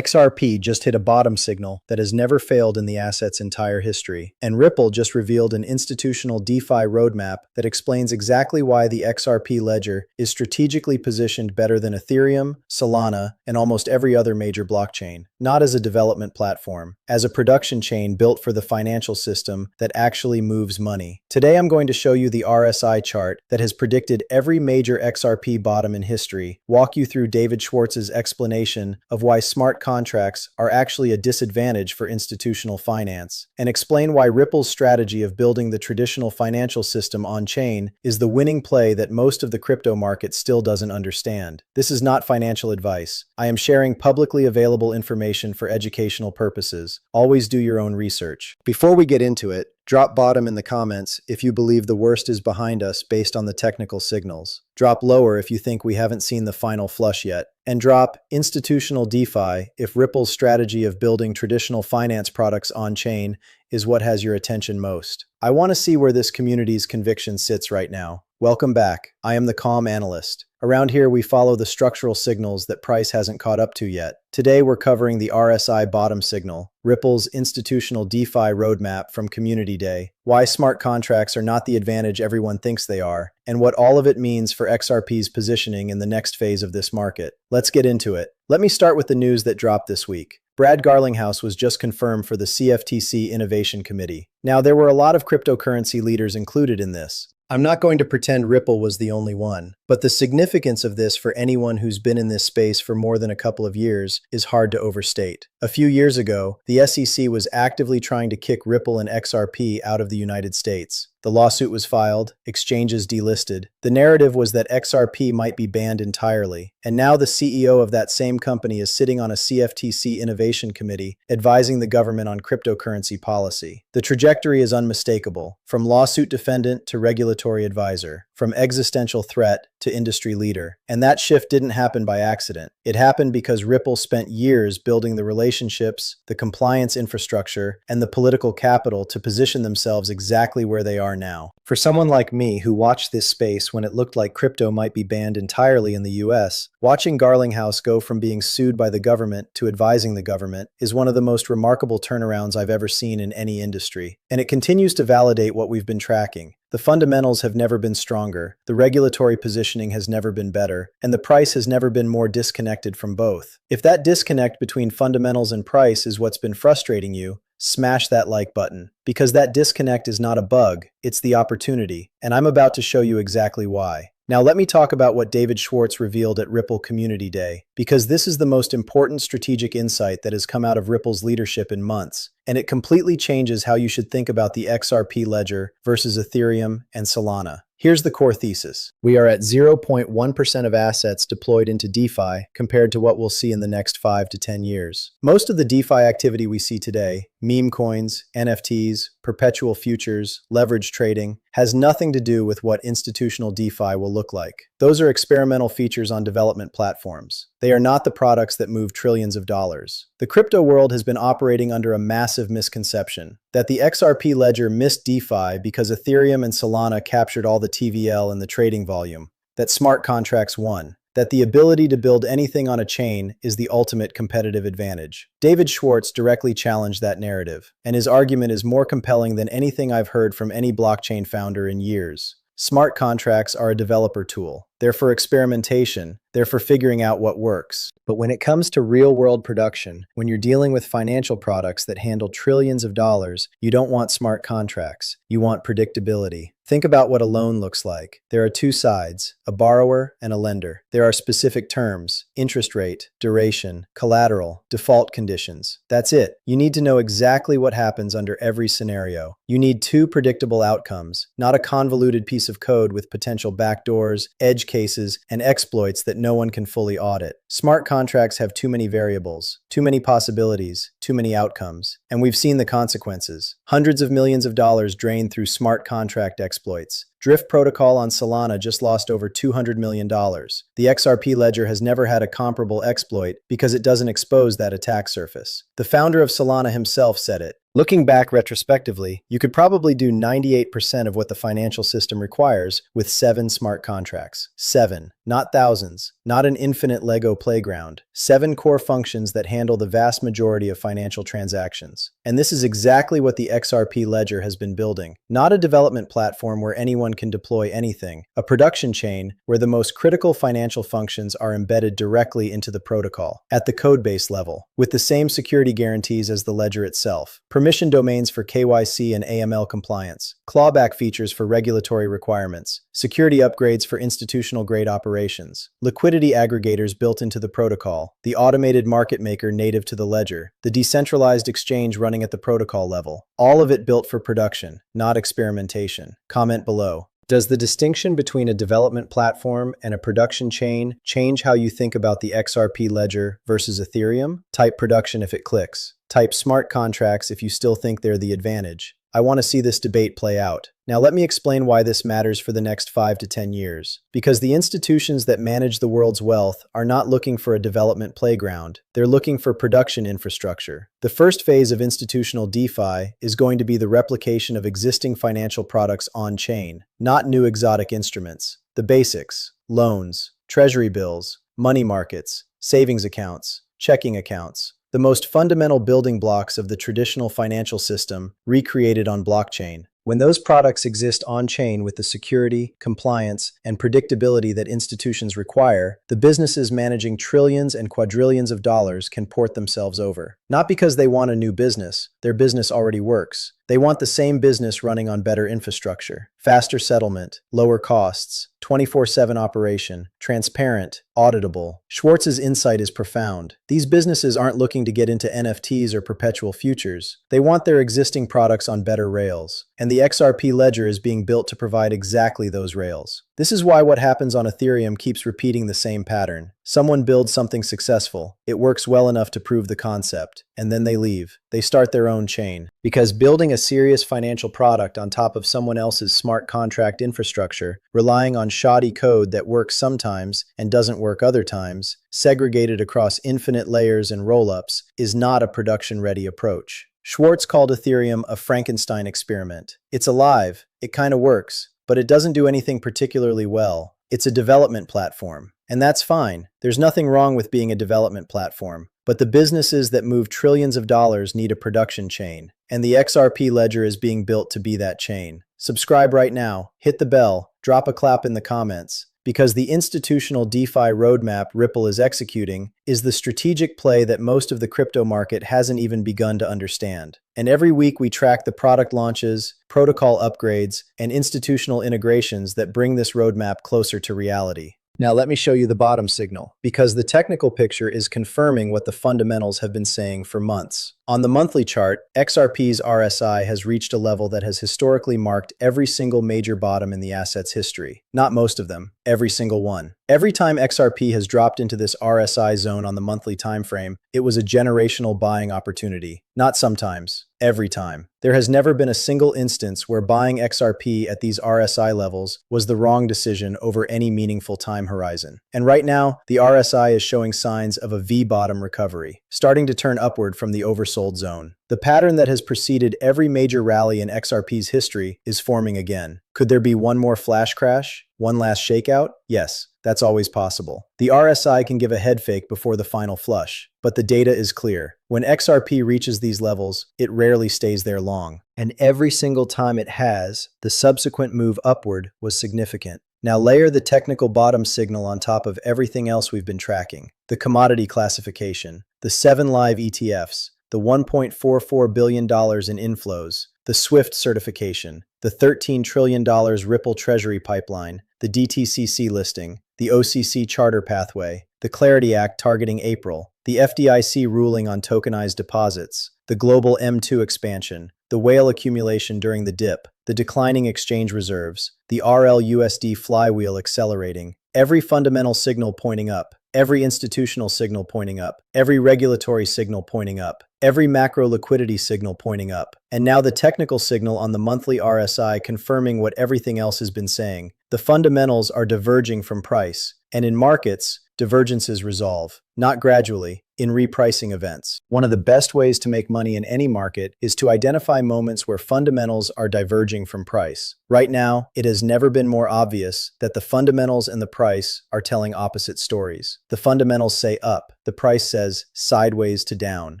XRP just hit a bottom signal that has never failed in the asset's entire history, and Ripple just revealed an institutional DeFi roadmap that explains exactly why the XRP ledger is strategically positioned better than Ethereum, Solana, and almost every other major blockchain, not as a development platform, as a production chain built for the financial system that actually moves money. Today I'm going to show you the RSI chart that has predicted every major XRP bottom in history, walk you through David Schwartz's explanation of why smart contracts are actually a disadvantage for institutional finance, and explain why Ripple's strategy of building the traditional financial system on-chain is the winning play that most of the crypto market still doesn't understand. This is not financial advice. I am sharing publicly available information for educational purposes. Always do your own research. Before we get into it, drop bottom in the comments if you believe the worst is behind us based on the technical signals. Drop lower if you think we haven't seen the final flush yet. And drop institutional DeFi if Ripple's strategy of building traditional finance products on-chain is what has your attention most. I want to see where this community's conviction sits right now. Welcome back. I am the Calm Analyst. Around here, we follow the structural signals that price hasn't caught up to yet. Today, we're covering the RSI bottom signal, Ripple's institutional DeFi roadmap from Community Day, why smart contracts are not the advantage everyone thinks they are, and what all of it means for XRP's positioning in the next phase of this market. Let's get into it. Let me start with the news that dropped this week. Brad Garlinghouse was just confirmed for the CFTC Innovation Committee. Now, there were a lot of cryptocurrency leaders included in this. I'm not going to pretend Ripple was the only one, but the significance of this for anyone who's been in this space for more than a couple of years is hard to overstate. A few years ago, the SEC was actively trying to kick Ripple and XRP out of the United States. The lawsuit was filed, exchanges delisted. The narrative was that XRP might be banned entirely, and now the CEO of that same company is sitting on a CFTC Innovation Committee advising the government on cryptocurrency policy. The trajectory is unmistakable, from lawsuit defendant to regulatory advisor, from existential threat to industry leader. And that shift didn't happen by accident. It happened because Ripple spent years building the relationships, the compliance infrastructure, and the political capital to position themselves exactly where they are now. For someone like me who watched this space when it looked like crypto might be banned entirely in the US, watching Garlinghouse go from being sued by the government to advising the government is one of the most remarkable turnarounds I've ever seen in any industry. And it continues to validate what we've been tracking. The fundamentals have never been stronger, the regulatory positioning has never been better, and the price has never been more disconnected from both. If that disconnect between fundamentals and price is what's been frustrating you, smash that like button. Because that disconnect is not a bug, it's the opportunity, and I'm about to show you exactly why. Now let me talk about what David Schwartz revealed at Ripple Community Day, because this is the most important strategic insight that has come out of Ripple's leadership in months, and it completely changes how you should think about the XRP ledger versus Ethereum and Solana. Here's the core thesis. We are at 0.1% of assets deployed into DeFi compared to what we'll see in the next 5 to 10 years. Most of the DeFi activity we see today, meme coins, NFTs, perpetual futures, leverage trading, has nothing to do with what institutional DeFi will look like. Those are experimental features on development platforms. They are not the products that move trillions of dollars. The crypto world has been operating under a massive misconception that the XRP ledger missed DeFi because Ethereum and Solana captured all the TVL and the trading volume, that smart contracts won, that the ability to build anything on a chain is the ultimate competitive advantage. David Schwartz directly challenged that narrative, and his argument is more compelling than anything I've heard from any blockchain founder in years. Smart contracts are a developer tool. They're for experimentation. They're for figuring out what works. But when it comes to real-world production, when you're dealing with financial products that handle trillions of dollars, you don't want smart contracts. You want predictability. Think about what a loan looks like. There are two sides, a borrower and a lender. There are specific terms, interest rate, duration, collateral, default conditions. That's it. You need to know exactly what happens under every scenario. You need two predictable outcomes, not a convoluted piece of code with potential backdoors, edge cases, and exploits that no one can fully audit. Smart contracts have too many variables, too many possibilities, too many outcomes, and we've seen the consequences. Hundreds of millions of dollars drained through smart contract exploits. Drift Protocol on Solana just lost over $200 million. The XRP ledger has never had a comparable exploit because it doesn't expose that attack surface. The founder of Solana himself said it. Looking back retrospectively, you could probably do 98% of what the financial system requires with 7 smart contracts. 7, not thousands, not an infinite Lego playground. 7 core functions that handle the vast majority of financial transactions. And this is exactly what the XRP ledger has been building. Not a development platform where anyone can deploy anything, a production chain where the most critical financial functions are embedded directly into the protocol, at the codebase level, with the same security guarantees as the ledger itself. Permission domains for KYC and AML compliance, clawback features for regulatory requirements, security upgrades for institutional-grade operations, liquidity aggregators built into the protocol, the automated market maker native to the ledger, the decentralized exchange running at the protocol level. All of it built for production, not experimentation. Comment below. Does the distinction between a development platform and a production chain change how you think about the XRP ledger versus Ethereum? Type production if it clicks. Type smart contracts if you still think they're the advantage. I want to see this debate play out. Now let me explain why this matters for the next 5 to 10 years. Because the institutions that manage the world's wealth are not looking for a development playground, they're looking for production infrastructure. The first phase of institutional DeFi is going to be the replication of existing financial products on-chain, not new exotic instruments. The basics: loans, treasury bills, money markets, savings accounts, checking accounts. The most fundamental building blocks of the traditional financial system recreated on blockchain. When those products exist on-chain with the security, compliance, and predictability that institutions require, the businesses managing trillions and quadrillions of dollars can port themselves over. Not because they want a new business, their business already works. They want the same business running on better infrastructure, faster settlement, lower costs, 24/7 operation, transparent, auditable. Schwartz's insight is profound. These businesses aren't looking to get into NFTs or perpetual futures. They want their existing products on better rails. And the XRP ledger is being built to provide exactly those rails. This is why what happens on Ethereum keeps repeating the same pattern. Someone builds something successful, it works well enough to prove the concept, and then they leave. They start their own chain. Because building a serious financial product on top of someone else's smart contract infrastructure, relying on shoddy code that works sometimes and doesn't work other times, segregated across infinite layers and roll-ups, is not a production-ready approach. Schwartz called Ethereum a Frankenstein experiment. It's alive, it kind of works, but it doesn't do anything particularly well. It's a development platform. And that's fine. There's nothing wrong with being a development platform. But the businesses that move trillions of dollars need a production chain. And the XRP ledger is being built to be that chain. Subscribe right now, hit the bell, drop a clap in the comments. Because the institutional DeFi roadmap Ripple is executing is the strategic play that most of the crypto market hasn't even begun to understand. And every week we track the product launches, protocol upgrades, and institutional integrations that bring this roadmap closer to reality. Now let me show you the bottom signal, because the technical picture is confirming what the fundamentals have been saying for months. On the monthly chart, XRP's RSI has reached a level that has historically marked every single major bottom in the asset's history. Not most of them, every single one. Every time XRP has dropped into this RSI zone on the monthly time frame, it was a generational buying opportunity. Not sometimes, every time. There has never been a single instance where buying XRP at these RSI levels was the wrong decision over any meaningful time horizon. And right now, the RSI is showing signs of a V-bottom recovery, starting to turn upward from the oversold zone. The pattern that has preceded every major rally in XRP's history is forming again. Could there be one more flash crash? One last shakeout? Yes, that's always possible. The RSI can give a head fake before the final flush, but the data is clear. When XRP reaches these levels, it rarely stays there long. And every single time it has, the subsequent move upward was significant. Now layer the technical bottom signal on top of everything else we've been tracking. The commodity classification, the 7 live ETFs, the $1.44 billion in inflows, the SWIFT certification, the $13 trillion Ripple Treasury pipeline, the DTCC listing, the OCC charter pathway, the Clarity Act targeting April, the FDIC ruling on tokenized deposits, the global M2 expansion, the whale accumulation during the dip, the declining exchange reserves, the RLUSD flywheel accelerating, every fundamental signal pointing up, every institutional signal pointing up, every regulatory signal pointing up, every macro liquidity signal pointing up, and now the technical signal on the monthly RSI confirming what everything else has been saying. The fundamentals are diverging from price, and in markets, divergences resolve, not gradually, in repricing events. One of the best ways to make money in any market is to identify moments where fundamentals are diverging from price. Right now, it has never been more obvious that the fundamentals and the price are telling opposite stories. The fundamentals say up, the price says sideways to down.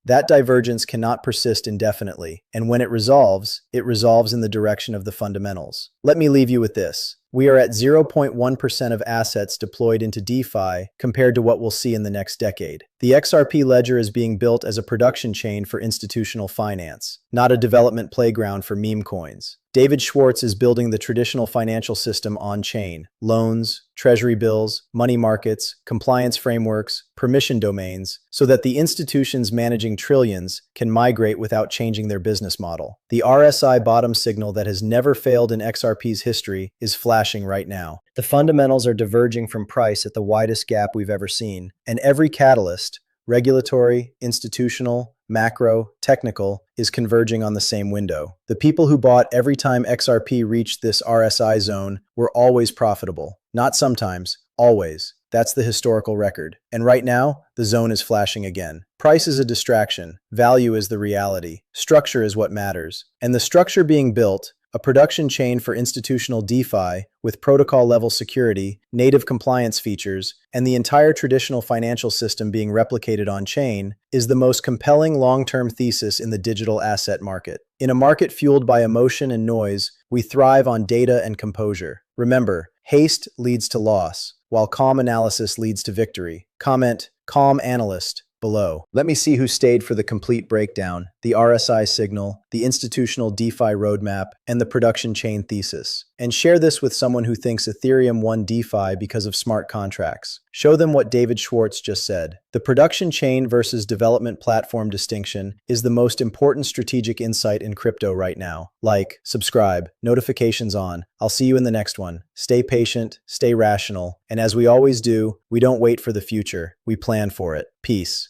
That divergence cannot persist indefinitely, and when it resolves in the direction of the fundamentals. Let me leave you with this. We are at 0.1% of assets deployed into DeFi compared to what we'll see in the next decade. The XRP ledger is being built as a production chain for institutional finance, not a development playground for meme coins. David Schwartz is building the traditional financial system on-chain: loans, treasury bills, money markets, compliance frameworks, permission domains, so that the institutions managing trillions can migrate without changing their business model. The RSI bottom signal that has never failed in XRP's history is flashing right now. The fundamentals are diverging from price at the widest gap we've ever seen, and every catalyst, regulatory, institutional, macro, technical, is converging on the same window. The people who bought every time XRP reached this RSI zone were always profitable. Not sometimes, always. That's the historical record. And right now, the zone is flashing again. Price is a distraction. Value is the reality. Structure is what matters. And the structure being built, a production chain for institutional DeFi with protocol-level security, native compliance features, and the entire traditional financial system being replicated on-chain, is the most compelling long-term thesis in the digital asset market. In a market fueled by emotion and noise, we thrive on data and composure. Remember, haste leads to loss, while calm analysis leads to victory. Comment, calm analyst, below. Let me see who stayed for the complete breakdown: the RSI signal, the institutional DeFi roadmap, and the production chain thesis. And share this with someone who thinks Ethereum won DeFi because of smart contracts. Show them what David Schwartz just said. The production chain versus development platform distinction is the most important strategic insight in crypto right now. Like, subscribe, notifications on. I'll see you in the next one. Stay patient, stay rational, and as we always do, we don't wait for the future, we plan for it. Peace.